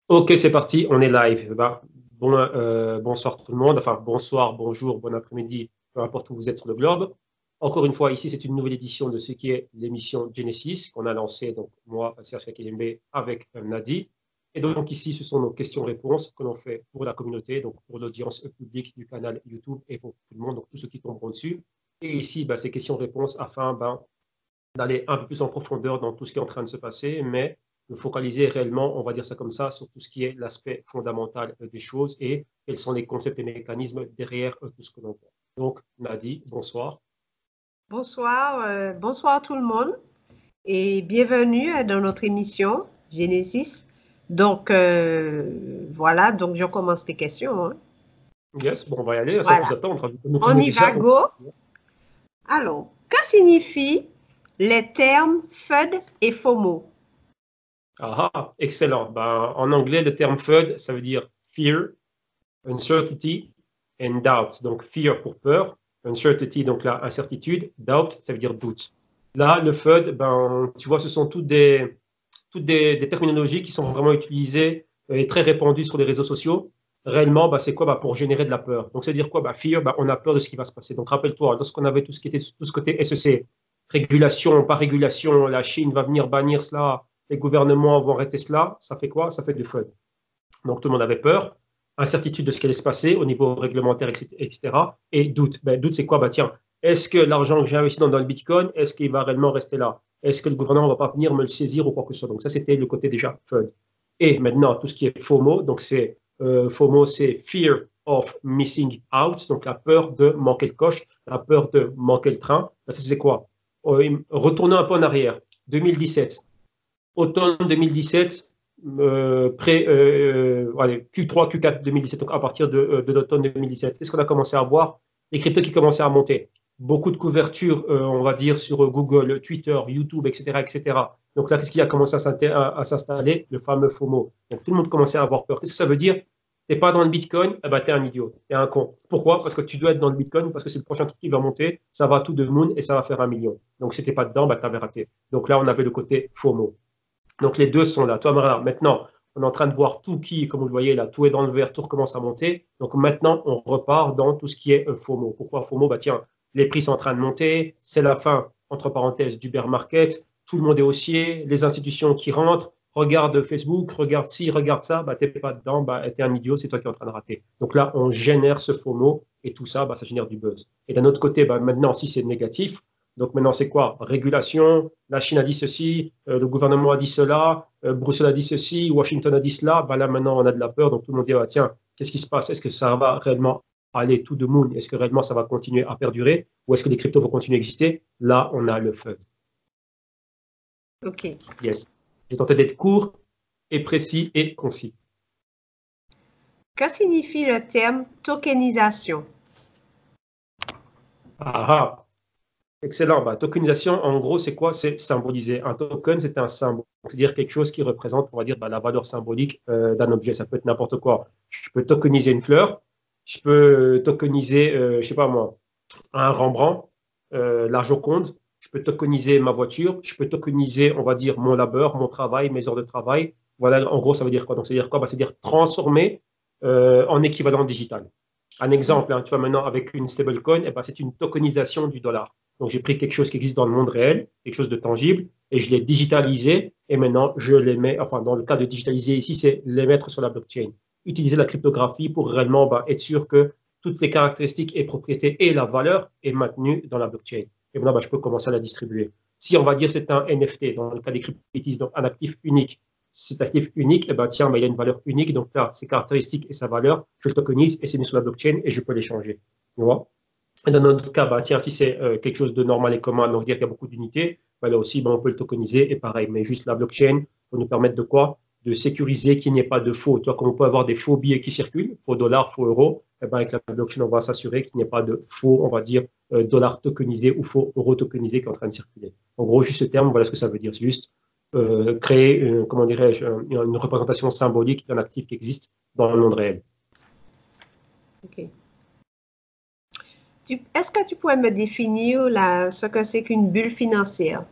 Ok, c'est parti, on est live. Bonsoir tout le monde, enfin bonsoir, bonjour, bon après-midi, peu importe où vous êtes sur le globe. Encore une fois, ici, c'est une nouvelle édition de ce qui est l'émission Genesis qu'on a lancée, donc moi, Serge Kakelembe, avec Nadi. Et donc ici, ce sont nos questions-réponses que l'on fait pour la communauté, donc pour l'audience publique du canal YouTube et pour tout le monde, donc tous ceux qui tomberont dessus. Et ici, ces questions-réponses afin d'aller un peu plus en profondeur dans tout ce qui est en train de se passer, mais de focaliser réellement, on va dire ça comme ça, sur tout ce qui est l'aspect fondamental des choses et quels sont les concepts et mécanismes derrière tout ce que l'on voit. Donc, Nadi, bonsoir. Bonsoir, bonsoir tout le monde et bienvenue dans notre émission Genesis. Donc, voilà, donc je commence les questions. Hein. Yes, bon, on va y aller, sans Voilà. plus attendre. Nous On tourner y déjà. va, go. Alors, que signifient les termes FUD et FOMO? Excellent. En anglais, le terme FUD, ça veut dire fear, uncertainty and doubt. Donc, fear pour peur, uncertainty, donc la incertitude, doubt, ça veut dire doute. Là, le FUD, tu vois, ce sont toutes des terminologies qui sont vraiment utilisées et très répandues sur les réseaux sociaux. Réellement, c'est quoi pour générer de la peur. Donc, c'est-à-dire quoi fear, on a peur de ce qui va se passer. Donc, rappelle-toi, lorsqu'on avait tout ce côté SEC, régulation, pas régulation, la Chine va venir bannir cela, les gouvernements vont arrêter cela, ça fait quoi? Ça fait du FUD. Donc, tout le monde avait peur, incertitude de ce qui allait se passer au niveau réglementaire, etc. Et doute. Doute, c'est quoi? Tiens, est-ce que l'argent que j'ai investi dans le Bitcoin, est-ce qu'il va réellement rester là? Est-ce que le gouvernement ne va pas venir me le saisir ou quoi que ce soit? Donc, ça, c'était le côté déjà FUD. Et maintenant, tout ce qui est FOMO, donc FOMO, c'est Fear of Missing Out, donc la peur de manquer le coche, la peur de manquer le train. Ça, c'est quoi? Retournons un peu en arrière. 2017, automne 2017, Q3, Q4 2017, donc à partir de l'automne 2017. Qu'est-ce qu'on a commencé à voir? Les cryptos qui commençaient à monter. Beaucoup de couverture, on va dire, sur Google, Twitter, YouTube, etc. etc. Donc là, qu'est-ce qui a commencé à s'installer? Le fameux FOMO. Donc tout le monde commençait à avoir peur. Qu'est-ce que ça veut dire? T'es pas dans le Bitcoin, t'es un idiot, t'es un con. Pourquoi? Parce que tu dois être dans le Bitcoin, parce que c'est le prochain truc qui va monter, ça va tout de moon et ça va faire 1 million. Donc si t'es pas dedans, t'avais raté. Donc là, on avait le côté FOMO. Donc les deux sont là. Toi, maintenant, on est en train de voir tout qui, comme vous le voyez là, tout est dans le vert, tout recommence à monter. Donc maintenant, on repart dans tout ce qui est FOMO. Pourquoi FOMO? Tiens, les prix sont en train de monter, c'est la fin, entre parenthèses, du bear market, tout le monde est haussier, les institutions qui rentrent, regarde Facebook, regarde ci, regarde ça, t'es pas dedans, t'es un idiot, c'est toi qui es en train de rater. Donc là, on génère ce FOMO et tout ça, ça génère du buzz. Et d'un autre côté, maintenant, si c'est négatif, donc maintenant, c'est quoi? Régulation, la Chine a dit ceci, le gouvernement a dit cela, Bruxelles a dit ceci, Washington a dit cela. Là, maintenant, on a de la peur. Donc tout le monde dit, tiens, qu'est-ce qui se passe? Est-ce que ça va réellement aller tout de moon? Est-ce que réellement ça va continuer à perdurer? Ou est-ce que les cryptos vont continuer à exister? Là, on a le FUD. OK. Yes. J'ai tenté d'être court et précis et concis. Que signifie le terme tokenisation? Excellent. Tokenisation, en gros, c'est quoi? C'est symboliser. Un token, c'est un symbole. C'est-à-dire quelque chose qui représente, on va dire, la valeur symbolique d'un objet. Ça peut être n'importe quoi. Je peux tokeniser une fleur. Je peux tokeniser, je sais pas moi, un Rembrandt, la Joconde. Je peux tokeniser ma voiture. Je peux tokeniser, on va dire, mon labeur, mon travail, mes heures de travail. Voilà, en gros, ça veut dire quoi? Donc, ça veut dire quoi? C'est-à-dire transformer en équivalent digital. Un exemple, tu vois, maintenant, avec une stablecoin, c'est une tokenisation du dollar. Donc, j'ai pris quelque chose qui existe dans le monde réel, quelque chose de tangible, et je l'ai digitalisé, et maintenant, je les mets, enfin, dans le cas de digitaliser ici, c'est les mettre sur la blockchain. Utiliser la cryptographie pour réellement être sûr que toutes les caractéristiques et propriétés et la valeur est maintenue dans la blockchain. Et maintenant, je peux commencer à la distribuer. Si on va dire c'est un NFT, dans le cas des crypto, donc un actif unique, cet actif unique, tiens, il a une valeur unique, donc là, ses caractéristiques et sa valeur, je le tokenise et c'est mis sur la blockchain et je peux l'échanger. Tu vois? Et dans notre cas, tiens, si c'est quelque chose de normal et commun, donc dire qu'il y a beaucoup d'unités, là aussi, on peut le tokeniser et pareil, mais juste la blockchain pour nous permettre de quoi? De sécuriser qu'il n'y ait pas de faux. Tu vois, comme on peut avoir des faux billets qui circulent, faux dollars, faux euros, avec la blockchain, on va s'assurer qu'il n'y ait pas de faux, on va dire, dollars tokenisés ou faux euros tokenisés qui est en train de circuler. En gros, juste ce terme, voilà ce que ça veut dire. C'est juste créer, comment dirais-je, une représentation symbolique d'un actif qui existe dans le monde réel. OK. Est-ce que tu pourrais me définir ce que c'est qu'une bulle financière?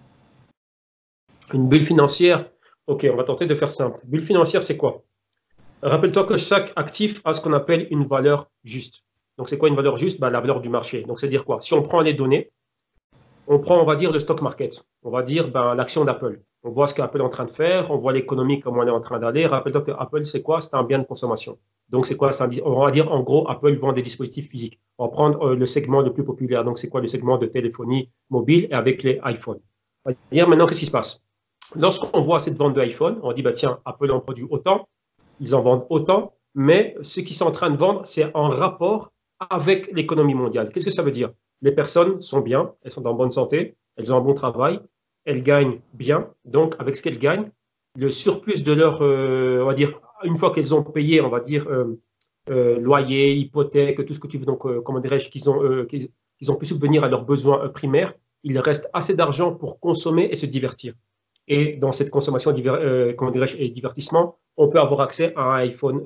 Une bulle financière, ok, on va tenter de faire simple. Bulle financière, c'est quoi? Rappelle-toi que chaque actif a ce qu'on appelle une valeur juste. Donc, c'est quoi une valeur juste? La valeur du marché. Donc, c'est-à-dire quoi? Si on prend les données, on prend, on va dire, le stock market. On va dire l'action d'Apple. On voit ce qu'Apple est en train de faire, on voit l'économie, comment elle est en train d'aller. Rappelle-toi que Apple, c'est quoi? C'est un bien de consommation. Donc, c'est quoi? On va dire, en gros, Apple vend des dispositifs physiques. On va prendre le segment le plus populaire. Donc, c'est quoi le segment de téléphonie mobile avec les iPhones? On va dire maintenant, qu'est-ce qui se passe? Lorsqu'on voit cette vente d'iPhone, on dit, tiens, Apple en produit autant, ils en vendent autant, mais ce qu'ils sont en train de vendre, c'est en rapport avec l'économie mondiale. Qu'est-ce que ça veut dire? Les personnes sont bien, elles sont en bonne santé, elles ont un bon travail, elles gagnent bien. Donc, avec ce qu'elles gagnent, le surplus de leur, on va dire, une fois qu'elles ont payé, on va dire, loyer, hypothèque, tout ce que tu veux, donc, comment dirais-je, qu'ils ont pu subvenir à leurs besoins primaires, il reste assez d'argent pour consommer et se divertir. Et dans cette consommation, comment dirais-je, et divertissement, on peut avoir accès à un iPhone,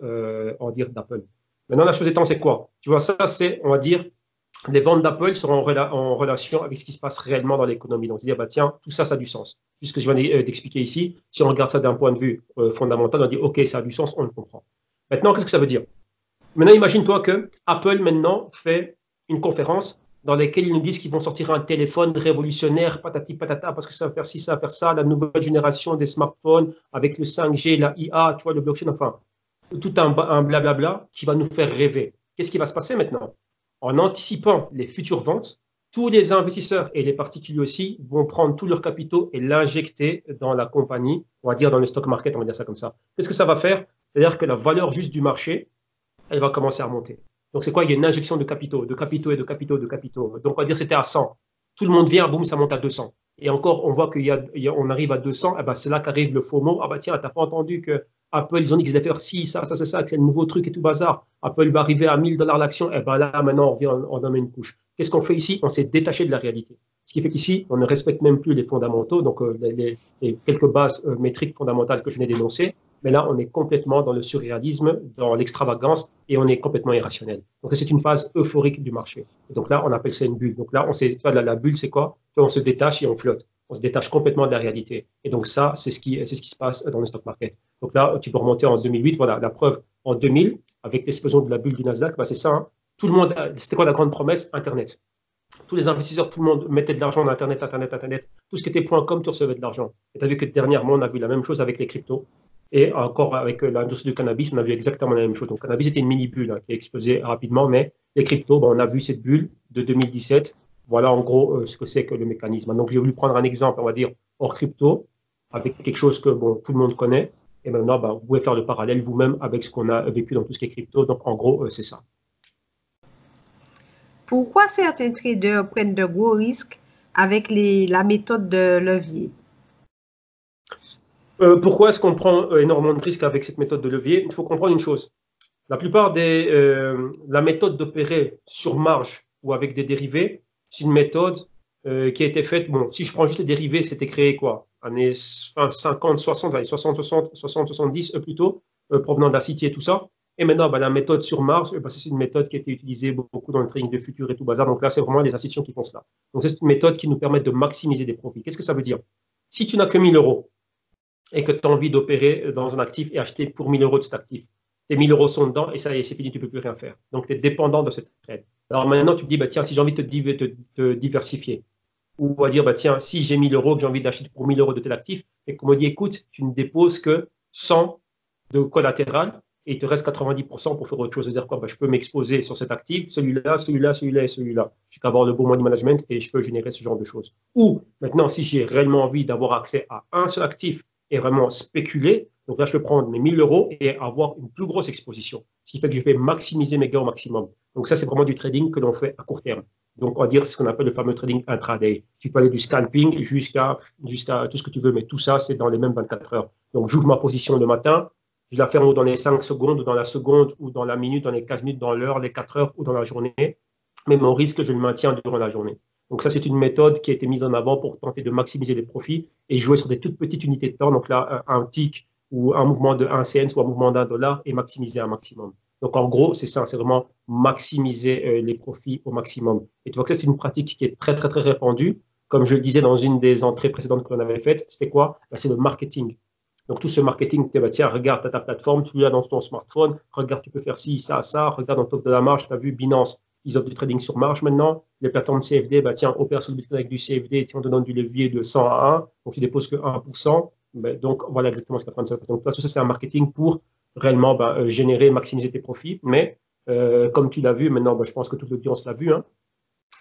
on va dire, d'Apple. Maintenant, la chose étant, c'est quoi? Tu vois, ça, c'est, on va dire, les ventes d'Apple seront en relation avec ce qui se passe réellement dans l'économie. Donc, dire, tiens, tout ça, ça a du sens. Puisque je viens d'expliquer ici, si on regarde ça d'un point de vue fondamental, on dit, OK, ça a du sens, on le comprend. Maintenant, qu'est-ce que ça veut dire? Maintenant, imagine-toi que Apple, maintenant, fait une conférence dans laquelle ils nous disent qu'ils vont sortir un téléphone révolutionnaire, patati patata, parce que ça va faire ci, ça va faire ça, la nouvelle génération des smartphones avec le 5G, la IA, tu vois, le blockchain, enfin, tout un blablabla qui va nous faire rêver. Qu'est-ce qui va se passer maintenant? En anticipant les futures ventes, tous les investisseurs et les particuliers aussi vont prendre tous leurs capitaux et l'injecter dans la compagnie, on va dire dans le stock market, on va dire ça comme ça. Qu'est-ce que ça va faire? C'est-à-dire que la valeur juste du marché, elle va commencer à remonter. Donc, c'est quoi? Il y a une injection de capitaux, de capitaux et de capitaux, de capitaux. Donc, on va dire que c'était à 100. Tout le monde vient, boum, ça monte à 200. Et encore, on voit qu'on arrive à 200, c'est là qu'arrive le FOMO. Tiens, t'as pas entendu que Apple, ils ont dit qu'ils allaient faire ci, ça, c'est ça, que c'est le nouveau truc et tout bazar. Apple va arriver à $1000 l'action. Là, maintenant, on revient, on en met une couche. Qu'est-ce qu'on fait ici? On s'est détaché de la réalité. Ce qui fait qu'ici, on ne respecte même plus les fondamentaux, donc les quelques bases métriques fondamentales que je viens d'énoncer. Mais là, on est complètement dans le surréalisme, dans l'extravagance, et on est complètement irrationnel. Donc, c'est une phase euphorique du marché. Et donc là, on appelle ça une bulle. Donc là, la bulle, c'est quoi? On se détache et on flotte. On se détache complètement de la réalité. Et donc ça, c'est ce qui se passe dans le stock market. Donc là, tu peux remonter en 2008. Voilà, la preuve, en 2000, avec l'explosion de la bulle du Nasdaq, c'est ça. Hein. Tout le monde, c'était quoi la grande promesse? Internet. Tous les investisseurs, tout le monde mettait de l'argent dans Internet. Tout ce qui était .com, tu recevais de l'argent. Et tu as vu que dernièrement, on a vu la même chose avec les cryptos. Et encore avec l'industrie du cannabis, on a vu exactement la même chose. Donc, le cannabis était une mini-bulle qui a explosé rapidement, mais les cryptos, on a vu cette bulle de 2017. Voilà en gros ce que c'est que le mécanisme. Donc, j'ai voulu prendre un exemple, on va dire, hors crypto, avec quelque chose que tout le monde connaît. Et maintenant, vous pouvez faire le parallèle vous-même avec ce qu'on a vécu dans tout ce qui est crypto. Donc, en gros, c'est ça. Pourquoi certains traders prennent de gros risques avec la méthode de levier? Pourquoi est-ce qu'on prend énormément de risques avec cette méthode de levier? Il faut comprendre une chose. La plupart la méthode d'opérer sur marge ou avec des dérivés, c'est une méthode qui a été faite. Bon, si je prends juste les dérivés, c'était créé quoi? Années 50, 60, allez, 60, 70 plutôt, provenant de la City et tout ça. Et maintenant, la méthode sur marge, c'est une méthode qui a été utilisée beaucoup dans le trading de futurs et tout bazar. Donc là, c'est vraiment les institutions qui font cela. Donc c'est une méthode qui nous permet de maximiser des profits. Qu'est-ce que ça veut dire? Si tu n'as que 1000 euros, et que tu as envie d'opérer dans un actif et acheter pour 1000 euros de cet actif. Tes 1000 euros sont dedans et ça y est, c'est fini, tu ne peux plus rien faire. Donc, tu es dépendant de cette trade. Alors maintenant, tu te dis, tiens, si j'ai envie de te diversifier, ou à dire, tiens, si j'ai 1000 euros, que j'ai envie d'acheter pour 1000 euros de tel actif, et qu'on me dit, écoute, tu ne déposes que 100 de collatéral et il te reste 90% pour faire autre chose. C'est-à-dire quoi? Je peux m'exposer sur cet actif, celui-là, celui-là, celui-là et celui-là. J'ai qu'à avoir le bon money management et je peux générer ce genre de choses. Ou maintenant, si j'ai réellement envie d'avoir accès à un seul actif, et vraiment spéculer. Donc là, je peux prendre mes 1000 euros et avoir une plus grosse exposition. Ce qui fait que je vais maximiser mes gains au maximum. Donc ça, c'est vraiment du trading que l'on fait à court terme. Donc, on va dire ce qu'on appelle le fameux trading intraday. Tu peux aller du scalping jusqu'à tout ce que tu veux, mais tout ça, c'est dans les mêmes 24 heures. Donc, j'ouvre ma position le matin, je la ferme dans les 5 secondes, ou dans la seconde, ou dans la minute, dans les 15 minutes, dans l'heure, les 4 heures, ou dans la journée. Mais mon risque, je le maintiens durant la journée. Donc ça, c'est une méthode qui a été mise en avant pour tenter de maximiser les profits et jouer sur des toutes petites unités de temps. Donc là, un tick ou un mouvement de 1 cent ou un mouvement d'$1 et maximiser un maximum. Donc en gros, c'est ça, c'est vraiment maximiser les profits au maximum. Et tu vois que ça, c'est une pratique qui est très, très, très répandue. Comme je le disais dans une des entrées précédentes que l'on avait faites, c'était quoi? C'est le marketing. Donc, tout ce marketing, bah, tiens, regarde ta plateforme, tu l'as dans ton smartphone, regarde, tu peux faire ci, ça, regarde, on t'offre de la marge, tu as vu Binance, ils offrent du trading sur marge maintenant. Les plateformes CFD, bah, tiens, opère sur le Bitcoin avec du CFD, tiens, on te donne du levier de 100 à 1, donc tu déposes que 1%. Donc, voilà exactement ce qu'est en train de se passer. Donc, tout ça, c'est un marketing pour réellement générer, maximiser tes profits. Mais, comme tu l'as vu, maintenant, je pense que toute l'audience l'a vu, hein,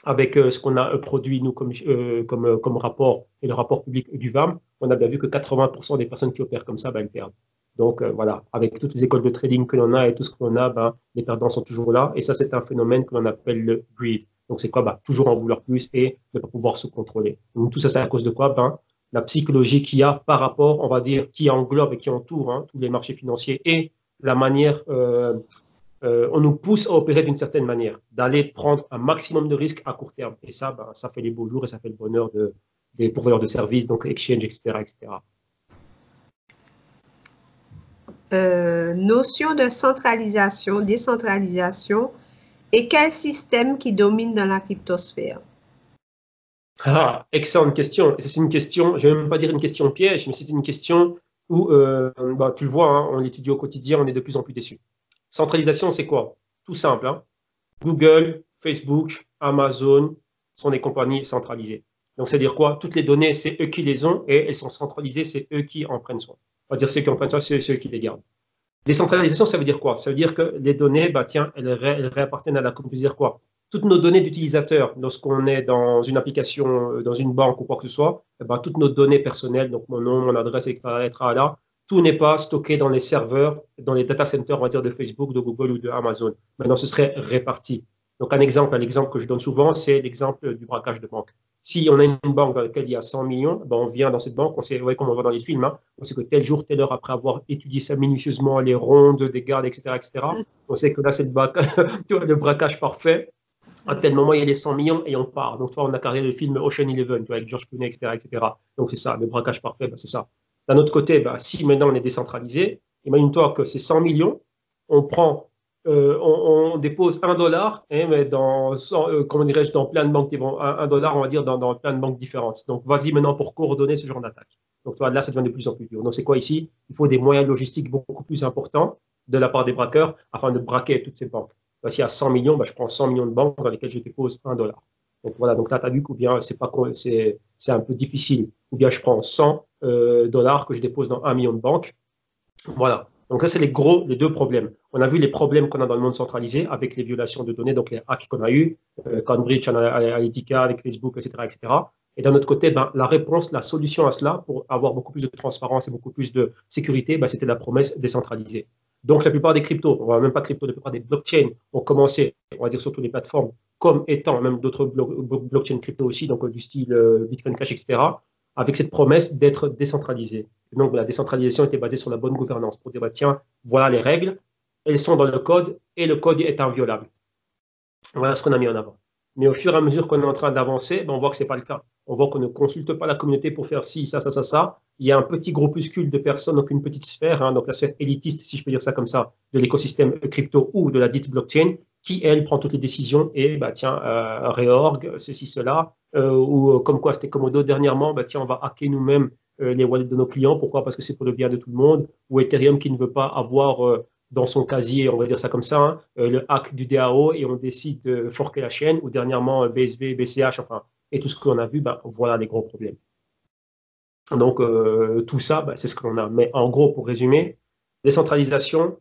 avec ce qu'on a produit, nous, comme rapport et le rapport public du VAM, on a bien vu que 80% des personnes qui opèrent comme ça, elles perdent. Donc, voilà, avec toutes les écoles de trading que l'on a et tout ce que l'on a, les perdants sont toujours là. Et ça, c'est un phénomène que l'on appelle le greed. Donc, c'est quoi? Toujours en vouloir plus et ne pas pouvoir se contrôler. Donc, tout ça, c'est à cause de quoi? La psychologie qu'il y a par rapport, on va dire, qui englobe et qui entoure tous les marchés financiers et la manière on nous pousse à opérer d'une certaine manière, d'aller prendre un maximum de risques à court terme. Et ça, ça fait les beaux jours et ça fait le bonheur des pourvoyeurs de services, donc exchange, etc., etc. Notion de centralisation, décentralisation et quel système qui domine dans la cryptosphère? Ah, excellente question. C'est une question, je ne vais même pas dire une question piège, mais c'est une question où, tu le vois, hein, on l'étudie au quotidien, on est de plus en plus déçus. Centralisation, c'est quoi? Tout simple, hein. Google, Facebook, Amazon sont des compagnies centralisées. Donc, c'est-à-dire quoi? Toutes les données, c'est eux qui les ont et elles sont centralisées, c'est eux qui en prennent soin. On va dire ceux qui en prennent soin, c'est ceux qui les gardent. Décentralisation, ça veut dire quoi? Ça veut dire que les données, tiens, elles réappartiennent à la communauté. Ça veut dire quoi? Toutes nos données d'utilisateurs, lorsqu'on est dans une application, dans une banque ou quoi que ce soit, toutes nos données personnelles, donc mon nom, mon adresse, etc., là, tout n'est pas stocké dans les serveurs, dans les data centers, on va dire, de Facebook, de Google ou de Amazon. Maintenant, ce serait réparti. Donc, l'exemple que je donne souvent, c'est l'exemple du braquage de banque. Si on a une banque dans laquelle il y a 100 millions, on vient dans cette banque, on sait, comme on voit dans les films, hein, on sait que tel jour, telle heure, après avoir étudié ça minutieusement, les rondes des gardes, etc., on sait que là, c'est le braquage parfait. À tel moment, il y a les 100 millions et on part. Donc, tu vois, on a carré le film Ocean Eleven, tu vois, avec George Clooney, etc. Donc, c'est ça, le braquage parfait, c'est ça. D'un autre côté, si maintenant on est décentralisé, imagine-toi que ces 100 millions, on prend, on dépose $1, mais comment dirais-je, dans plein de banques qui vont, $1, on va dire, dans plein de banques différentes. Donc, vas-y maintenant pour coordonner ce genre d'attaque. Donc, toi, là, ça devient de plus en plus dur. Donc, c'est quoi ici? Il faut des moyens logistiques beaucoup plus importants de la part des braqueurs afin de braquer toutes ces banques. S'il y a 100 millions, je prends 100 millions de banques dans lesquelles je dépose $1. Donc voilà, donc là, tu as vu bien c'est un peu difficile. Ou bien je prends 100 dollars que je dépose dans 1 million de banques. Voilà. Donc ça, c'est les deux problèmes. On a vu les problèmes qu'on a dans le monde centralisé avec les violations de données, donc les hacks qu'on a eu, Cambridge Analytica avec Facebook, etc., etc. Et d'un autre côté, la réponse, la solution à cela, pour avoir beaucoup plus de transparence et beaucoup plus de sécurité, c'était la promesse décentralisée. Donc la plupart des cryptos, on va même pas crypto, la plupart des blockchains ont commencé, on va dire surtout les plateformes, comme étant même d'autres blockchains crypto aussi, donc du style Bitcoin Cash, etc., avec cette promesse d'être décentralisé. Donc la décentralisation était basée sur la bonne gouvernance pour dire, tiens, voilà les règles, elles sont dans le code et le code est inviolable. Voilà ce qu'on a mis en avant. Mais au fur et à mesure qu'on est en train d'avancer, on voit que ce n'est pas le cas. On voit qu'on ne consulte pas la communauté pour faire ci, ça, ça, ça, ça. Il y a un petit groupuscule de personnes, donc une petite sphère, hein, donc la sphère élitiste, si je peux dire ça comme ça, de l'écosystème crypto ou de la dite blockchain, qui, elle, prend toutes les décisions et, tiens, réorg, ceci, cela, ou comme quoi c'était Komodo dernièrement, tiens, on va hacker nous-mêmes les wallets de nos clients. Pourquoi? Parce que c'est pour le bien de tout le monde. Ou Ethereum qui ne veut pas avoir dans son casier, on va dire ça comme ça, hein, le hack du DAO et on décide de forquer la chaîne, ou dernièrement BSV, BCH, enfin, et tout ce qu'on a vu, voilà les gros problèmes. Donc, tout ça, c'est ce que l'on a. Mais en gros, pour résumer, décentralisation,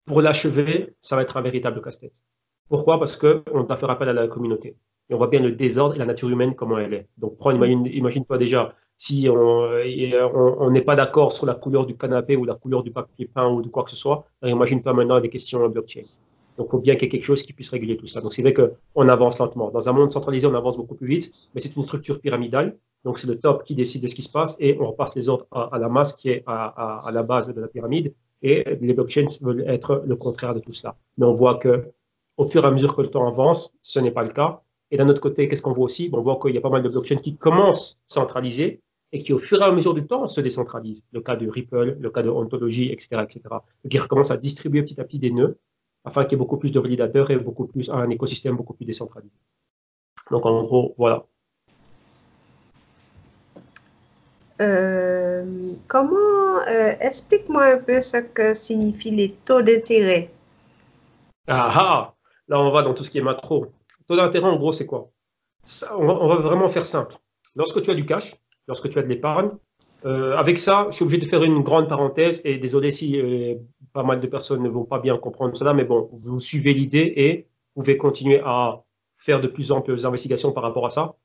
pour l'achever, ça va être un véritable casse-tête. Pourquoi? Parce qu'on t'a fait appel à la communauté. Et on voit bien le désordre et la nature humaine, comment elle est. Donc, imagine-toi déjà, si on n'est pas d'accord sur la couleur du canapé ou la couleur du papier peint ou de quoi que ce soit, imagine-toi maintenant des questions blockchain. Donc, il faut bien qu'il y ait quelque chose qui puisse réguler tout ça. Donc, c'est vrai qu'on avance lentement. Dans un monde centralisé, on avance beaucoup plus vite, mais c'est une structure pyramidale. Donc, c'est le top qui décide de ce qui se passe et on repasse les ordres à la masse qui est à la base de la pyramide. Et les blockchains veulent être le contraire de tout cela. Mais on voit qu'au fur et à mesure que le temps avance, ce n'est pas le cas. Et d'un autre côté, qu'est-ce qu'on voit aussi? On voit qu'il y a pas mal de blockchains qui commencent centralisés et qui, au fur et à mesure du temps, se décentralisent. Le cas de Ripple, le cas de Ontology, etc., etc. Donc, ils recommencent à distribuer petit à petit des nœuds afin qu'il y ait beaucoup plus de validateurs et un écosystème beaucoup plus décentralisé. Donc, en gros, voilà. Explique-moi un peu ce que signifient les taux d'intérêt. Ah ah, là on va dans tout ce qui est macro. Taux d'intérêt, en gros, c'est quoi? On va vraiment faire simple. Lorsque tu as du cash, lorsque tu as de l'épargne, avec ça, je suis obligé de faire une grande parenthèse et désolé si pas mal de personnes ne vont pas bien comprendre cela, mais bon, vous suivez l'idée et vous pouvez continuer à faire de plus amples investigations par rapport à ça.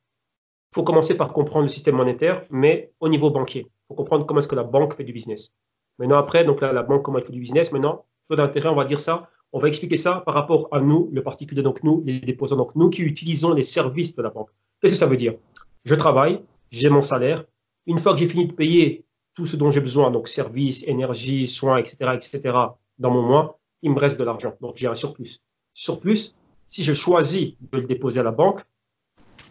Il faut commencer par comprendre le système monétaire, mais au niveau banquier. Il faut comprendre comment est-ce que la banque fait du business. Maintenant, après, donc là, la banque, comment elle fait du business. Maintenant, taux d'intérêt, on va dire ça. On va expliquer ça par rapport à nous, le particulier, donc nous, les déposants, donc nous qui utilisons les services de la banque. Qu'est-ce que ça veut dire? Je travaille, j'ai mon salaire. Une fois que j'ai fini de payer tout ce dont j'ai besoin, donc services, énergie, soins, etc., dans mon mois, il me reste de l'argent. Donc j'ai un surplus. Surplus, si je choisis de le déposer à la banque,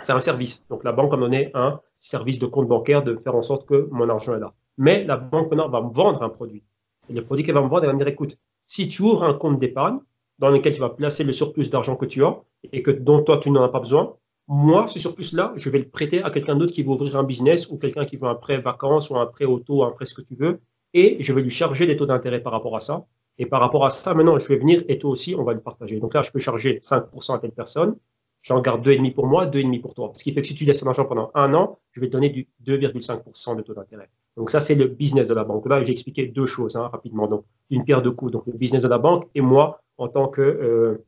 c'est un service. Donc la banque a donné un service de compte bancaire de faire en sorte que mon argent est là. Mais la banque maintenant va me vendre un produit. Et le produit qu'elle va me vendre, elle va me dire, écoute, si tu ouvres un compte d'épargne dans lequel tu vas placer le surplus d'argent que tu as et que dont toi tu n'en as pas besoin, moi, ce surplus-là, je vais le prêter à quelqu'un d'autre qui veut ouvrir un business ou quelqu'un qui veut un prêt vacances ou un prêt auto, un prêt ce que tu veux, et je vais lui charger des taux d'intérêt par rapport à ça. Et par rapport à ça, maintenant, je vais venir et toi aussi, on va le partager. Donc là, je peux charger 5% à telle personne, j'en garde 2,5 pour moi, 2,5 pour toi. Ce qui fait que si tu laisses ton argent pendant un an, je vais te donner du 2,5% de taux d'intérêt. Donc ça, c'est le business de la banque. Là, j'ai expliqué deux choses rapidement. Donc, une pierre deux coups. Donc, le business de la banque et moi, en tant que,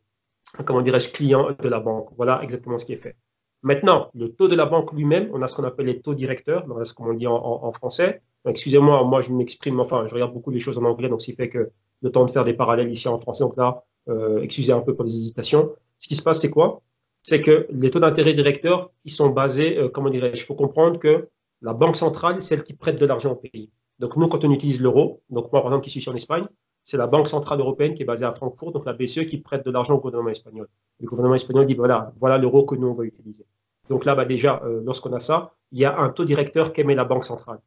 comment dirais-je, client de la banque. Voilà exactement ce qui est fait. Maintenant, le taux de la banque lui-même, on a ce qu'on appelle les taux directeurs, donc, c'est ce qu'on dit en français. Excusez-moi, moi je m'exprime, enfin je regarde beaucoup les choses en anglais, donc ce qui fait que le temps de faire des parallèles ici en français, donc là, excusez un peu pour les hésitations. Ce qui se passe, c'est quoi? C'est que les taux d'intérêt directeurs, ils sont basés, comment dirais-je, il faut comprendre que la banque centrale, c'est celle qui prête de l'argent au pays. Donc nous, quand on utilise l'euro, donc moi par exemple qui suis en Espagne, c'est la Banque centrale européenne qui est basée à Francfort, donc la BCE qui prête de l'argent au gouvernement espagnol. Le gouvernement espagnol dit voilà l'euro que nous on va utiliser. Donc là, déjà, lorsqu'on a ça, il y a un taux directeur qu'émet la Banque centrale.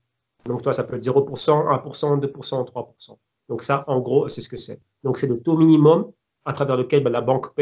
Donc toi, ça peut être 0%, 1%, 2%, 3%. Donc ça, en gros, c'est ce que c'est. Donc c'est le taux minimum à travers lequel la banque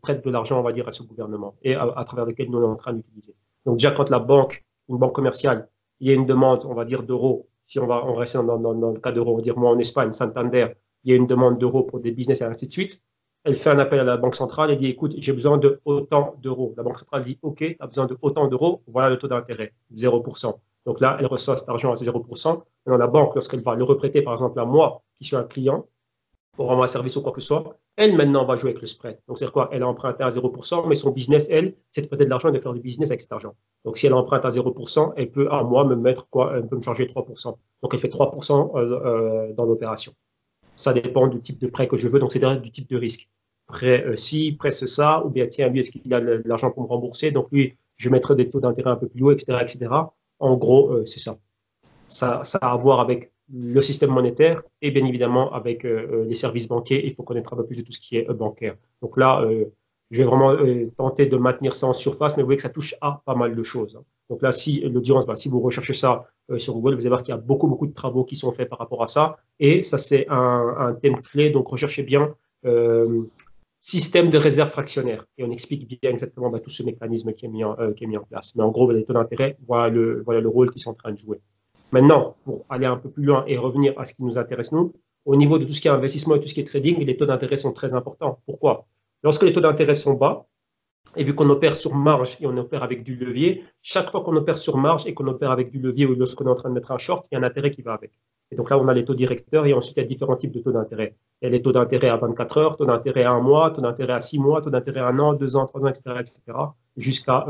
prête de l'argent, on va dire, à ce gouvernement et à travers lequel nous on est en train d'utiliser. Donc déjà, quand la banque, une banque commerciale, il y a une demande, on va dire, d'euros, si on reste dans le cas d'euros, on va dire moi en Espagne, Santander, il y a une demande d'euros pour des business et ainsi de suite. Elle fait un appel à la Banque centrale et dit, écoute, j'ai besoin de autant d'euros. La Banque centrale dit, OK, tu as besoin de autant d'euros, voilà le taux d'intérêt, 0%. Donc là, elle reçoit cet argent à 0%. Maintenant, la banque, lorsqu'elle va le reprêter, par exemple, à moi, qui suis un client, pour rendre un service ou quoi que ce soit, elle, maintenant, va jouer avec le spread. Donc, c'est quoi? Elle a emprunté à 0%, mais son business, elle, c'est de prêter de l'argent et de faire du business avec cet argent. Donc, si elle emprunte à 0%, elle peut, à moi, me mettre quoi? Elle peut me charger 3%. Donc, elle fait 3% dans l'opération. Ça dépend du type de prêt que je veux, donc c'est du type de risque. Prêt ci, prêt ça, ou bien tiens, lui, est-ce qu'il a l'argent pour me rembourser? Donc lui, je mettrai des taux d'intérêt un peu plus hauts, etc., etc. En gros, c'est ça. Ça a à voir avec le système monétaire et bien évidemment avec les services banquiers. Il faut connaître un peu plus de tout ce qui est bancaire. Donc là, je vais vraiment tenter de maintenir ça en surface, mais vous voyez que ça touche à pas mal de choses. Donc là, si vous recherchez ça sur Google, vous allez voir qu'il y a beaucoup de travaux qui sont faits par rapport à ça. Et ça, c'est un thème clé. Donc recherchez bien système de réserve fractionnaire. Et on explique bien exactement tout ce mécanisme qui est mis en place. Mais en gros, les taux d'intérêt, voilà le rôle qu'ils sont en train de jouer. Maintenant, pour aller un peu plus loin et revenir à ce qui nous intéresse, nous, au niveau de tout ce qui est investissement et tout ce qui est trading, les taux d'intérêt sont très importants. Pourquoi? Lorsque les taux d'intérêt sont bas, et vu qu'on opère sur marge et on opère avec du levier, chaque fois qu'on opère sur marge et qu'on opère avec du levier ou lorsqu'on est en train de mettre un short, il y a un intérêt qui va avec. Et donc là, on a les taux directeurs et ensuite, il y a différents types de taux d'intérêt. Il y a les taux d'intérêt à 24 heures, taux d'intérêt à 1 mois, taux d'intérêt à 6 mois, taux d'intérêt à 1 an, 2 ans, 3 ans, etc., jusqu'à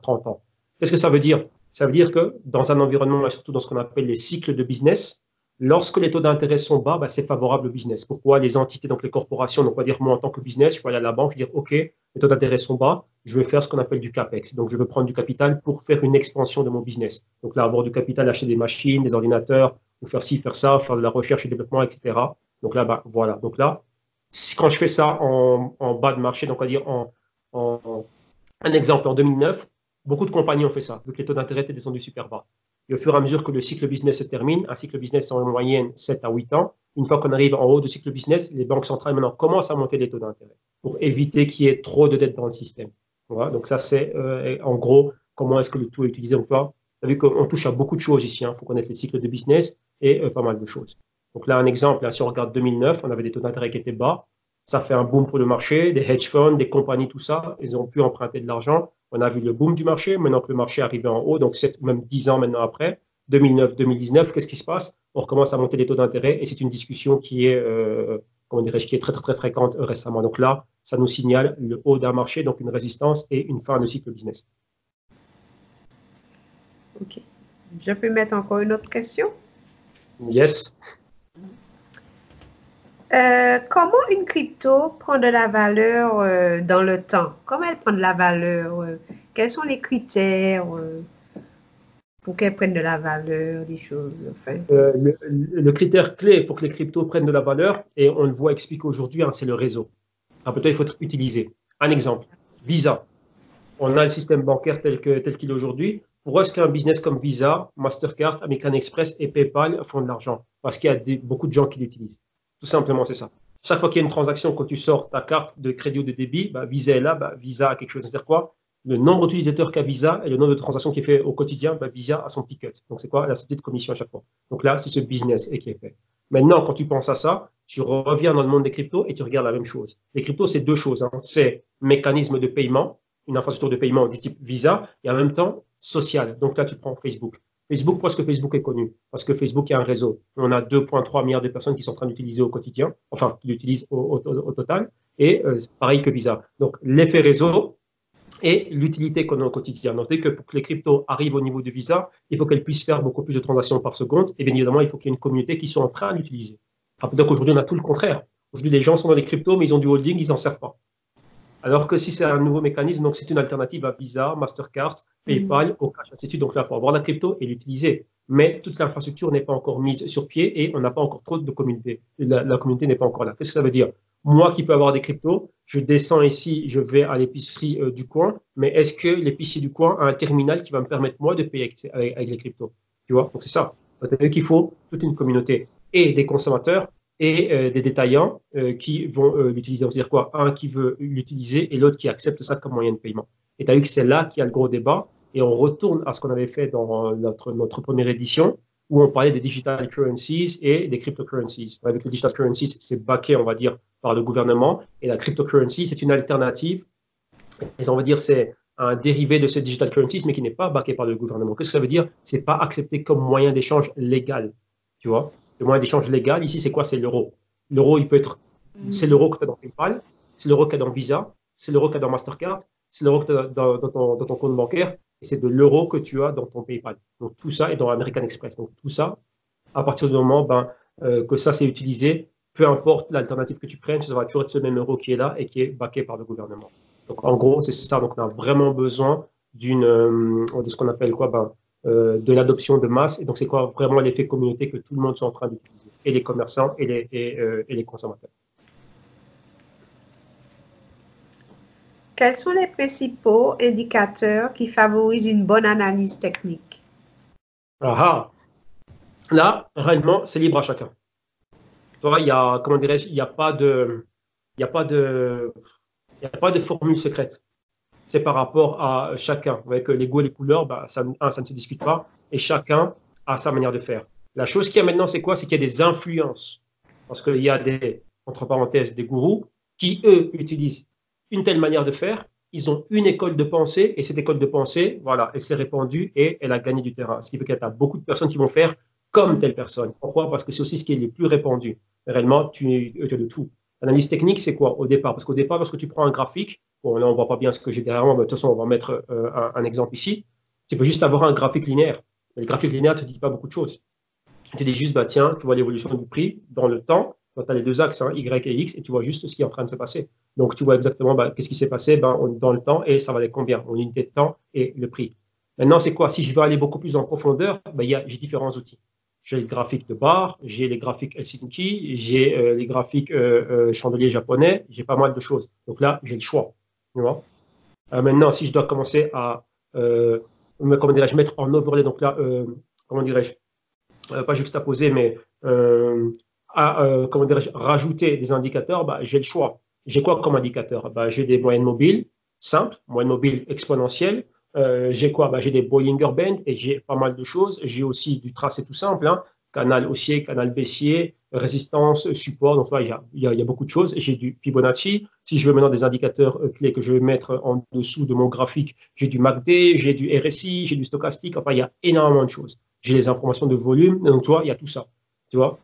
30 ans. Qu'est-ce que ça veut dire? Ça veut dire que dans un environnement, et surtout dans ce qu'on appelle les cycles de business, lorsque les taux d'intérêt sont bas, c'est favorable au business. Pourquoi? Les entités, donc les corporations, donc on va dire moi en tant que business, je peux aller à la banque, je vais dire OK, les taux d'intérêt sont bas, je vais faire ce qu'on appelle du CAPEX. Donc je veux prendre du capital pour faire une expansion de mon business. Donc là, avoir du capital, acheter des machines, des ordinateurs, ou faire ci, faire ça, faire de la recherche et développement, etc. Donc là, voilà. Donc là, quand je fais ça en bas de marché, donc on va dire un exemple en 2009, beaucoup de compagnies ont fait ça, vu que les taux d'intérêt étaient descendus super bas. Et au fur et à mesure que le cycle business se termine, un cycle business en moyenne 7 à 8 ans, une fois qu'on arrive en haut du cycle business, les banques centrales maintenant commencent à monter les taux d'intérêt pour éviter qu'il y ait trop de dettes dans le système. Voilà, donc ça c'est en gros comment est-ce que le tout est utilisé. Donc là, Tu as vu qu'on touche à beaucoup de choses ici. Il faut connaître les cycles de business et pas mal de choses. Donc là, un exemple, là, si on regarde 2009, on avait des taux d'intérêt qui étaient bas. Ça fait un boom pour le marché, des hedge funds, des compagnies, tout ça. Ils ont pu emprunter de l'argent. On a vu le boom du marché. Maintenant que le marché est arrivé en haut, donc même 10 ans maintenant après, 2009, 2019, qu'est-ce qui se passe? On recommence à monter les taux d'intérêt et c'est une discussion qui est, comment dirais-je, qui est très, très, très fréquente récemment. Donc là, ça nous signale le haut d'un marché, donc une résistance et une fin de cycle business. OK. Je peux mettre encore une autre question? Yes. Comment une crypto prend de la valeur dans le temps? Comment elle prend de la valeur? Quels sont les critères pour qu'elle prenne de la valeur, des choses? Enfin. Le critère clé pour que les cryptos prennent de la valeur, et on le voit expliqué aujourd'hui, hein, c'est le réseau. Rappelle-toi, il faut être utilisé. Un exemple, Visa. On a le système bancaire tel qu'il est aujourd'hui. Pour est-ce qu'un business comme Visa, Mastercard, American Express et PayPal font de l'argent? Parce qu'il y a beaucoup de gens qui l'utilisent. Tout simplement, c'est ça. Chaque fois qu'il y a une transaction, quand tu sors ta carte de crédit ou de débit, bah, Visa est là, bah, Visa a quelque chose. C'est-à-dire quoi? Le nombre d'utilisateurs qu'a Visa et le nombre de transactions qui est fait au quotidien, bah, Visa a son petit cut. Donc, c'est quoi? La petite commission à chaque fois. Donc là, c'est ce business qui est fait. Maintenant, quand tu penses à ça, tu reviens dans le monde des cryptos et tu regardes la même chose. Les cryptos, c'est deux choses. Hein. C'est mécanisme de paiement, une infrastructure de paiement du type Visa, et en même temps social. Donc là, tu prends Facebook. Facebook, pourquoi est-ce que Facebook est connu? Parce que Facebook est un réseau. On a 2,3 milliards de personnes qui sont en train d'utiliser au quotidien, enfin, qui l'utilisent au total, et pareil que Visa. Donc, l'effet réseau et l'utilité qu'on a au quotidien. Notez que pour que les cryptos arrivent au niveau de Visa, il faut qu'elles puissent faire beaucoup plus de transactions par seconde, et bien évidemment, il faut qu'il y ait une communauté qui soit en train d'utiliser. Rappelez-vous qu'aujourd'hui, on a tout le contraire. Aujourd'hui, les gens sont dans les cryptos, mais ils ont du holding, ils n'en servent pas. Alors que si c'est un nouveau mécanisme, donc c'est une alternative à Visa, Mastercard, PayPal, au cash, ainsi de suite. Donc là, il faut avoir la crypto et l'utiliser. Mais toute l'infrastructure n'est pas encore mise sur pied et on n'a pas encore trop de communauté. La communauté n'est pas encore là. Qu'est-ce que ça veut dire? Moi qui peux avoir des cryptos, je descends ici, je vais à l'épicerie du coin, mais est-ce que l'épicier du coin a un terminal qui va me permettre moi de payer avec les cryptos? Tu vois? Donc c'est ça. Donc, tu as vu qu'il faut toute une communauté et des consommateurs et des détaillants qui vont l'utiliser. C'est-à-dire quoi? Un qui veut l'utiliser et l'autre qui accepte ça comme moyen de paiement. Et tu as vu que c'est là qu'il y a le gros débat. Et on retourne à ce qu'on avait fait dans notre première édition, où on parlait des digital currencies et des cryptocurrencies. Avec les digital currencies, c'est backé, on va dire, par le gouvernement. Et la cryptocurrency, c'est une alternative. Et on va dire c'est un dérivé de ces digital currencies, mais qui n'est pas backé par le gouvernement. Qu'est-ce que ça veut dire? C'est pas accepté comme moyen d'échange légal. Tu vois? Le moyen d'échange légal, ici, c'est quoi? C'est l'euro. L'euro, il peut être, c'est l'euro que tu as dans PayPal, c'est l'euro que tu as dans Visa, c'est l'euro que tu as dans Mastercard, c'est l'euro que tu as dans ton compte bancaire, et c'est de l'euro que tu as dans ton PayPal. Donc, tout ça est dans American Express. Donc, tout ça, à partir du moment que ça c'est utilisé, peu importe l'alternative que tu prennes, ça va toujours être ce même euro qui est là et qui est backé par le gouvernement. Donc, en gros, c'est ça. Donc, on a vraiment besoin de ce qu'on appelle quoi? De l'adoption de masse. Et donc, c'est quoi vraiment l'effet communauté que tout le monde est en train d'utiliser, et les commerçants et les consommateurs. Quels sont les principaux indicateurs qui favorisent une bonne analyse technique? Là, réellement, c'est libre à chacun. Tu vois, il y a, comment dirais-je, il n'y a pas de formule secrète. C'est par rapport à chacun. Vous voyez que les goûts et les couleurs, ça ne se discute pas, et chacun a sa manière de faire. La chose qu'il y a maintenant, c'est quoi? C'est qu'il y a des influences. Parce qu'il y a entre parenthèses, des gourous qui, eux, utilisent une telle manière de faire. Ils ont une école de pensée, et cette école de pensée, voilà, elle s'est répandue et elle a gagné du terrain. Ce qui fait qu'il y a beaucoup de personnes qui vont faire comme telle personne. Pourquoi? Parce que c'est aussi ce qui est le plus répandu. Réellement, tu as de tout. L'analyse technique, c'est quoi au départ? Parce qu'au départ, lorsque tu prends un graphique, bon, là, on ne voit pas bien ce que j'ai derrière moi, mais de toute façon, on va mettre un exemple ici. Tu peux juste avoir un graphique linéaire. Mais le graphique linéaire ne te dit pas beaucoup de choses. Tu te dis juste, tiens, tu vois l'évolution du prix dans le temps. Tu as les deux axes, hein, Y et X, et tu vois juste ce qui est en train de se passer. Donc, tu vois exactement qu'est-ce qui s'est passé dans le temps et ça valait combien en unité de temps et le prix. Maintenant, c'est quoi? Si je veux aller beaucoup plus en profondeur, j'ai différents outils. J'ai le graphique de bar, j'ai les graphiques Helsinki, j'ai les graphiques chandelier japonais, j'ai pas mal de choses. Donc là, j'ai le choix. Tu vois? Maintenant, si je dois commencer à mettre en overlay, donc là, comment dirais-je, pas juxtaposer, mais rajouter des indicateurs, j'ai le choix. J'ai quoi comme indicateur? J'ai des moyennes mobiles simples, moyennes mobiles exponentielles, J'ai quoi? J'ai des Bollinger Band et j'ai pas mal de choses. J'ai aussi du tracé tout simple, hein, canal haussier, canal baissier, résistance, support. Donc, il y a beaucoup de choses. J'ai du Fibonacci. Si je veux maintenant des indicateurs clés que je vais mettre en dessous de mon graphique, j'ai du MACD, j'ai du RSI, j'ai du stochastique. Enfin, il y a énormément de choses. J'ai les informations de volume. Donc, tu vois, il y a tout ça. Tu vois?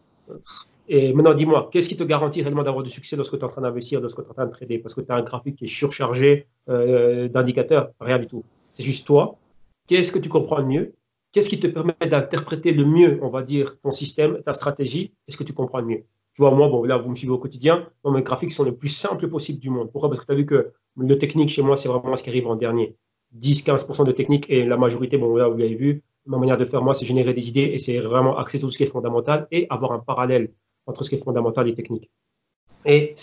Et maintenant, dis-moi, qu'est-ce qui te garantit réellement d'avoir du succès lorsque tu es en train d'investir, lorsque tu es en train de trader? Parce que tu as un graphique qui est surchargé d'indicateurs? Rien du tout. C'est juste toi. Qu'est-ce que tu comprends le mieux? Qu'est-ce qui te permet d'interpréter le mieux, on va dire, ton système, ta stratégie? Est-ce que tu comprends le mieux? Tu vois, moi, bon, là, vous me suivez au quotidien. Moi, mes graphiques sont les plus simples possibles du monde. Pourquoi? Parce que tu as vu que le technique, chez moi, c'est vraiment ce qui arrive en dernier. 10-15% de technique et la majorité, bon, là, vous l'avez vu, ma manière de faire, moi, c'est générer des idées et c'est vraiment axer sur tout ce qui est fondamental et avoir un parallèle entre ce qui est fondamental et technique. Et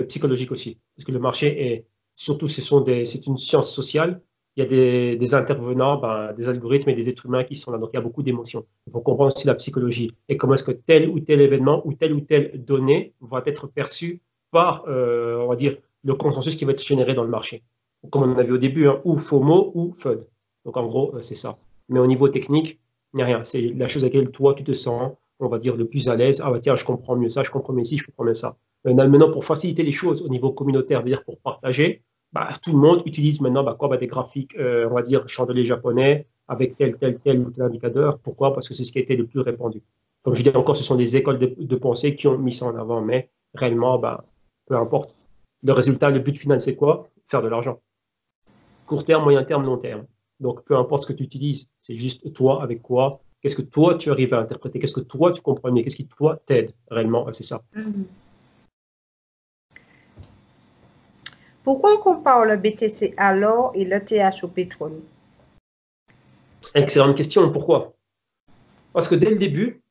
psychologique aussi. Parce que le marché est, surtout, c'est une science sociale. Il y a des intervenants, des algorithmes et des êtres humains qui sont là. Donc, il y a beaucoup d'émotions. Il faut comprendre aussi la psychologie et comment est-ce que tel ou tel événement ou telle donnée va être perçue par, on va dire, le consensus qui va être généré dans le marché. Comme on a vu au début, hein, ou FOMO ou FUD. Donc, en gros, c'est ça. Mais au niveau technique, il n'y a rien. C'est la chose à laquelle toi, tu te sens, on va dire, le plus à l'aise. Ah, bah, tiens, je comprends mieux ça, je comprends mieux ci, je comprends mieux ça. Maintenant, pour faciliter les choses au niveau communautaire, c'est-à-dire pour partager, tout le monde utilise maintenant des graphiques, on va dire, chandeliers japonais avec tel ou tel indicateur. Pourquoi? Parce que c'est ce qui a été le plus répandu. Comme je dis encore, ce sont des écoles de pensée qui ont mis ça en avant, mais réellement, peu importe. Le résultat, le but final, c'est quoi? Faire de l'argent. Court terme, moyen terme, long terme. Donc, peu importe ce que tu utilises, c'est juste toi avec quoi. Qu'est-ce que toi, tu arrives à interpréter? Qu'est-ce que toi, tu comprends mieux? Qu'est-ce qui, toi, t'aide réellement? C'est ça. Pourquoi on compare le BTC à l'or et le TH au pétrole? Excellente question. Pourquoi? Parce que dès le début,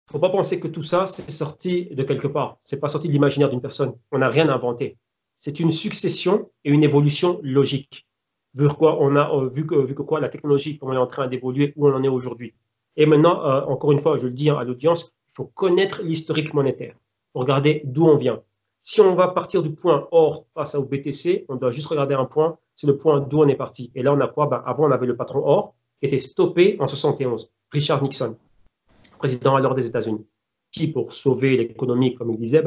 il ne faut pas penser que tout ça, c'est sorti de quelque part. Ce n'est pas sorti de l'imaginaire d'une personne. On n'a rien inventé. C'est une succession et une évolution logique. Vu quoi, on a vu que quoi, la technologie, comment elle est en train d'évoluer, où on en est aujourd'hui. Et maintenant, encore une fois, je le dis à l'audience, il faut connaître l'historique monétaire pour regarder d'où on vient. Si on va partir du point or face au BTC, on doit juste regarder un point, c'est le point d'où on est parti. Et là, on a quoi? Avant, on avait le patron or qui était stoppé en 71, Richard Nixon, président alors des États-Unis, qui, pour sauver l'économie, comme il disait,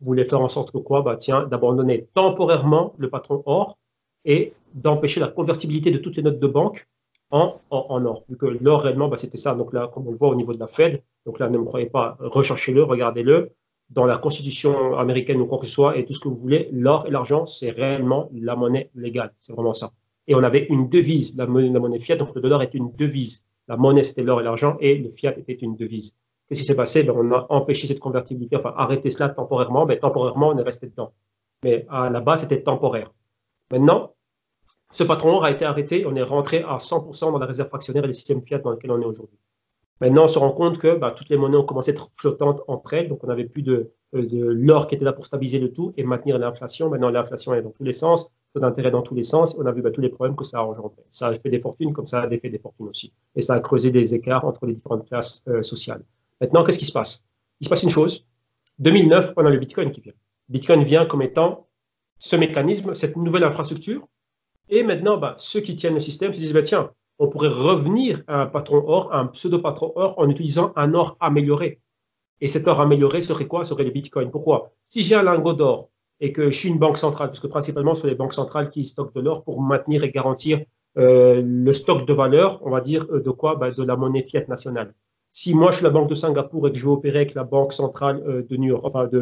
voulait faire en sorte que quoi? D'abandonner temporairement le patron or et d'empêcher la convertibilité de toutes les notes de banque en or. Vu que l'or, réellement, c'était ça. Donc là, comme on le voit au niveau de la Fed, donc là, ne me croyez pas, recherchez-le, regardez-le. Dans la Constitution américaine ou quoi que ce soit, et tout ce que vous voulez, l'or et l'argent, c'est réellement la monnaie légale. C'est vraiment ça. Et on avait une devise, la monnaie fiat, donc le dollar est une devise. La monnaie, c'était l'or et l'argent, et le fiat était une devise. Qu'est-ce qui s'est passé? On a empêché cette convertibilité, enfin arrêté cela temporairement, mais temporairement, on est resté dedans. Mais à la base, c'était temporaire. Maintenant, ce patron a été arrêté, on est rentré à 100% dans la réserve fractionnaire et le système fiat dans lequel on est aujourd'hui. Maintenant, on se rend compte que toutes les monnaies ont commencé à être flottantes entre elles, donc on n'avait plus de l'or qui était là pour stabiliser le tout et maintenir l'inflation. Maintenant, l'inflation est dans tous les sens, taux d'intérêt dans tous les sens, on a vu tous les problèmes que ça a engendré. Ça a fait des fortunes comme ça a défait des fortunes aussi. Et ça a creusé des écarts entre les différentes classes sociales. Maintenant, qu'est-ce qui se passe? Il se passe une chose. 2009, on a le Bitcoin qui vient. Bitcoin vient comme étant ce mécanisme, cette nouvelle infrastructure. Et maintenant, ceux qui tiennent le système se disent, tiens, on pourrait revenir à un patron or, à un pseudo-patron or, en utilisant un or amélioré. Et cet or amélioré serait quoi? Serait le Bitcoin. Pourquoi? Si j'ai un lingot d'or et que je suis une banque centrale, parce que principalement, ce sont les banques centrales qui stockent de l'or pour maintenir et garantir le stock de valeur, on va dire, de quoi? De la monnaie fiat nationale. Si moi, je suis la banque de Singapour et que je veux opérer avec la banque centrale de New York, enfin de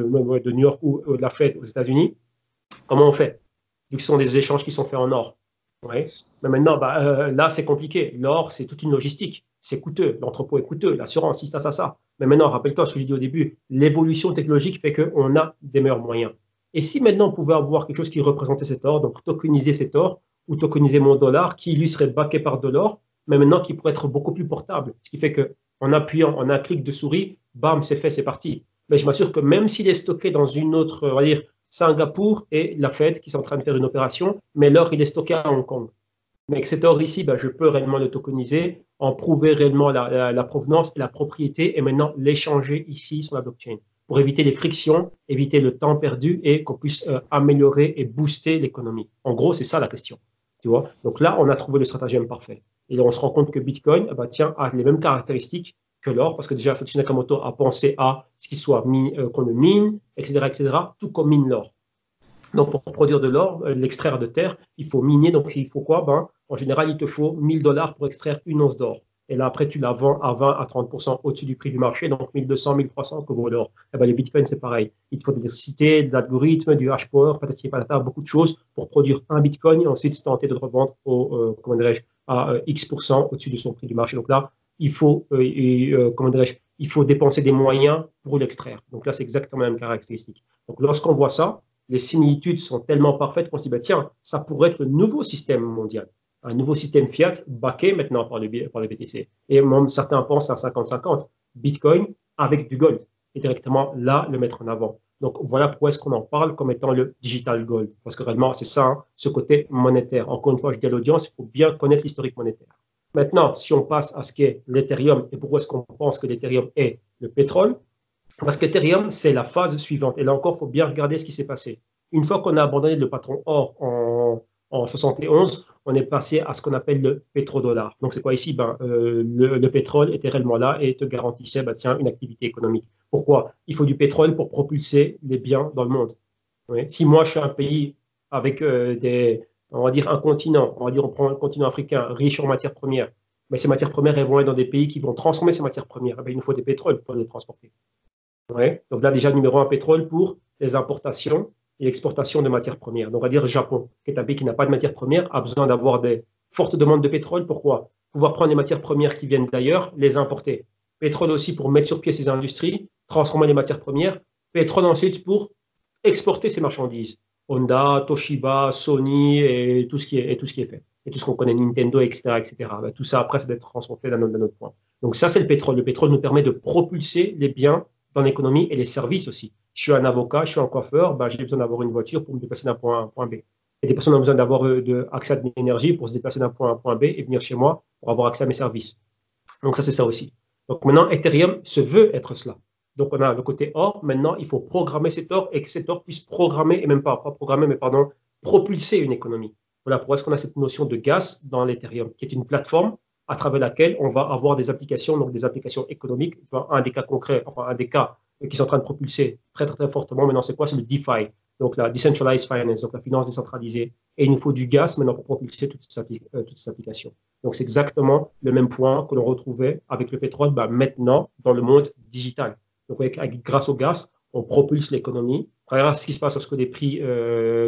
New York ou de la Fed aux États-Unis, comment on fait? Vu que ce sont des échanges qui sont faits en or. Ouais. Mais maintenant, là, c'est compliqué. L'or, c'est toute une logistique. C'est coûteux. L'entrepôt est coûteux. L'assurance, ça. Mais maintenant, rappelle-toi ce que je dis au début. L'évolution technologique fait qu'on a des meilleurs moyens. Et si maintenant, on pouvait avoir quelque chose qui représentait cet or, donc tokeniser cet or, ou tokeniser mon dollar, qui lui serait backé par de l'or, mais maintenant qui pourrait être beaucoup plus portable. Ce qui fait qu'en appuyant, en un clic de souris, bam, c'est fait, c'est parti. Mais je m'assure que même s'il est stocké dans une autre, on va dire, Singapour et la Fed qui sont en train de faire une opération, mais l'or, il est stocké à Hong Kong. Mais avec cet or ici, je peux réellement le tokeniser, en prouver réellement la provenance et la propriété, et maintenant l'échanger ici sur la blockchain, pour éviter les frictions, éviter le temps perdu et qu'on puisse améliorer et booster l'économie. En gros, c'est ça la question. Tu vois? Donc là, on a trouvé le stratagème parfait. Et on se rend compte que Bitcoin, eh ben, tiens, a les mêmes caractéristiques que l'or, parce que déjà, Satoshi Nakamoto a pensé à ce qu'il soit qu'on le mine, etc., tout comme mine l'or. Donc, pour produire de l'or, l'extraire de terre, il faut miner. Donc, il faut quoi? Ben, en général, il te faut 1000 $ pour extraire une once d'or. Et là, après, tu la vends à 20 à 30% au-dessus du prix du marché, donc 1200, 1300 que vaut l'or. Et ben, les bitcoins, c'est pareil. Il te faut de l'électricité, de l'algorithme, du hash power, patati patata, beaucoup de choses pour produire un bitcoin et ensuite se tenter de le revendre comment dirais-je, à X% au-dessus de son prix du marché. Donc là, il faut, comment dirais-je, il faut dépenser des moyens pour l'extraire. Donc là, c'est exactement la même caractéristique. Donc, lorsqu'on voit ça, les similitudes sont tellement parfaites qu'on se dit, bah, tiens, ça pourrait être le nouveau système mondial, un nouveau système fiat backé maintenant par le BTC. Et même certains pensent à 50-50, Bitcoin avec du gold, et directement là, le mettre en avant. Donc voilà pourquoi est-ce qu'on en parle comme étant le digital gold, parce que réellement, c'est ça, hein, ce côté monétaire. Encore une fois, je dis à l'audience, il faut bien connaître l'historique monétaire. Maintenant, si on passe à ce qu'est l'Ethereum, et pourquoi est-ce qu'on pense que l'Ethereum est le pétrole, parce qu'Ethereum, c'est la phase suivante. Et là encore, il faut bien regarder ce qui s'est passé. Une fois qu'on a abandonné le patron or en 71, on est passé à ce qu'on appelle le pétrodollar. Donc, c'est quoi ici? Ben, le pétrole était réellement là et te garantissait ben, tiens, une activité économique. Pourquoi? Il faut du pétrole pour propulser les biens dans le monde. Oui. Si moi, je suis un pays avec on va dire un continent, on prend un continent africain riche en matières premières, mais ces matières premières, elles vont être dans des pays qui vont transformer ces matières premières. Eh ben, il nous faut des pétroles pour les transporter. Ouais. Donc là, déjà, numéro un, pétrole pour les importations et l'exportation de matières premières. Donc, on va dire le Japon, qui est un pays qui n'a pas de matières premières, a besoin d'avoir des fortes demandes de pétrole. Pourquoi? Pouvoir prendre les matières premières qui viennent d'ailleurs, les importer. Pétrole aussi pour mettre sur pied ces industries, transformer les matières premières. Pétrole ensuite pour exporter ces marchandises. Honda, Toshiba, Sony et tout ce qui est fait. Et tout ce qu'on connaît, Nintendo, etc., etc. Ben, tout ça, après, ça doit être transporté d'un autre point. Donc ça, c'est le pétrole. Le pétrole nous permet de propulser les biens dans l'économie et les services aussi. Je suis un avocat, je suis un coiffeur, ben, j'ai besoin d'avoir une voiture pour me déplacer d'un point A à un point B. Et des personnes ont besoin d'avoir accès à de l'énergie pour se déplacer d'un point A à un point B et venir chez moi pour avoir accès à mes services. Donc ça, c'est ça aussi. Donc maintenant, Ethereum se veut être cela. Donc on a le côté or. Maintenant, il faut programmer cet or et que cet or puisse programmer, et même pas programmer, mais pardon, propulser une économie. Voilà pourquoi est-ce qu'on a cette notion de gas dans l'Ethereum, qui est une plateforme à travers laquelle on va avoir des applications, donc des applications économiques. Tu vois, un des cas concrets, enfin un des cas qui sont en train de propulser très, très, très fortement, maintenant c'est quoi? C'est le DeFi, donc la Decentralized Finance, donc la finance décentralisée. Et il nous faut du gaz maintenant pour propulser toutes ces applications. Donc c'est exactement le même point que l'on retrouvait avec le pétrole maintenant dans le monde digital. Donc grâce au gaz, on propulse l'économie. Regarde ce qui se passe lorsque les prix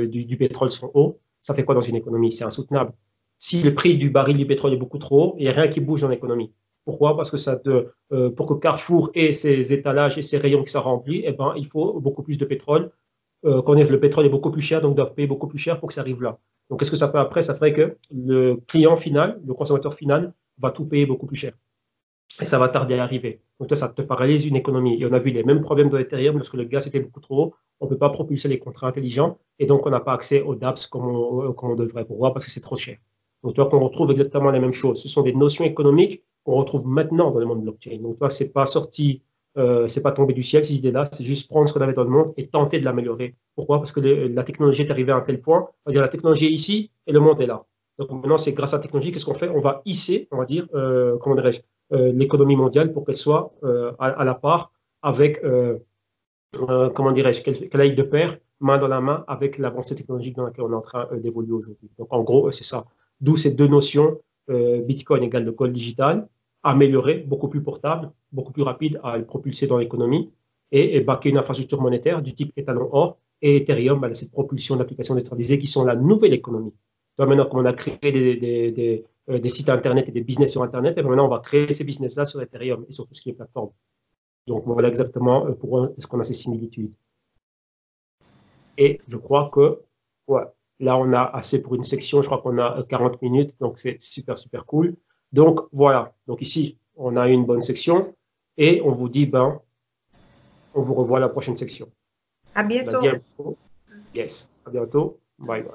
du pétrole sont hauts. Ça fait quoi dans une économie? C'est insoutenable. Si le prix du baril du pétrole est beaucoup trop haut, il n'y a rien qui bouge dans l'économie. Pourquoi? Parce que pour que Carrefour ait ses étalages et ses rayons qui sont remplis, eh ben, il faut beaucoup plus de pétrole. Le pétrole est beaucoup plus cher, donc ils doivent payer beaucoup plus cher pour que ça arrive là. Donc, qu'est-ce que ça fait après? Ça ferait que le client final, le consommateur final, va tout payer beaucoup plus cher. Et ça va tarder à arriver. Donc, toi, ça te paralyse une économie. Et on a vu les mêmes problèmes dans l'Ethereum lorsque le gaz était beaucoup trop haut. On ne peut pas propulser les contrats intelligents et donc on n'a pas accès aux dApps comme on devrait. Pourquoi? Parce que c'est trop cher. Donc, toi, qu'on retrouve exactement les mêmes choses. Ce sont des notions économiques qu'on retrouve maintenant dans le monde blockchain. Donc, toi, c'est pas sorti, c'est pas tombé du ciel, ces idées-là. C'est juste prendre ce qu'on avait dans le monde et tenter de l'améliorer. Pourquoi? Parce que la technologie est arrivée à un tel point. On va dire la technologie est ici et le monde est là. Donc, maintenant, c'est grâce à la technologie, qu'est-ce qu'on fait? On va hisser, on va dire, comment dirais-je, l'économie mondiale pour qu'elle soit à la part avec, comment dirais-je, qu'elle aille de pair, main dans la main, avec l'avancée technologique dans laquelle on est en train d'évoluer aujourd'hui. Donc, en gros, c'est ça. D'où ces deux notions, Bitcoin égale le gold digital, amélioré, beaucoup plus portable, beaucoup plus rapide à le propulser dans l'économie, et backer une infrastructure monétaire du type étalon or, et Ethereum, cette propulsion d'applications décentralisées qui sont la nouvelle économie. Donc, maintenant, comme on a créé des sites Internet et des business sur Internet, et maintenant, on va créer ces business-là sur Ethereum et sur tout ce qui est plateforme. Donc, voilà exactement pourquoi est-ce qu'on a ces similitudes. Et je crois que, ouais, là, on a assez pour une section. Je crois qu'on a 40 minutes, donc c'est super, super cool. Donc, voilà. Donc, ici, on a une bonne section et on vous dit, on vous revoit à la prochaine section. À bientôt. Yes, à bientôt. Bye bye.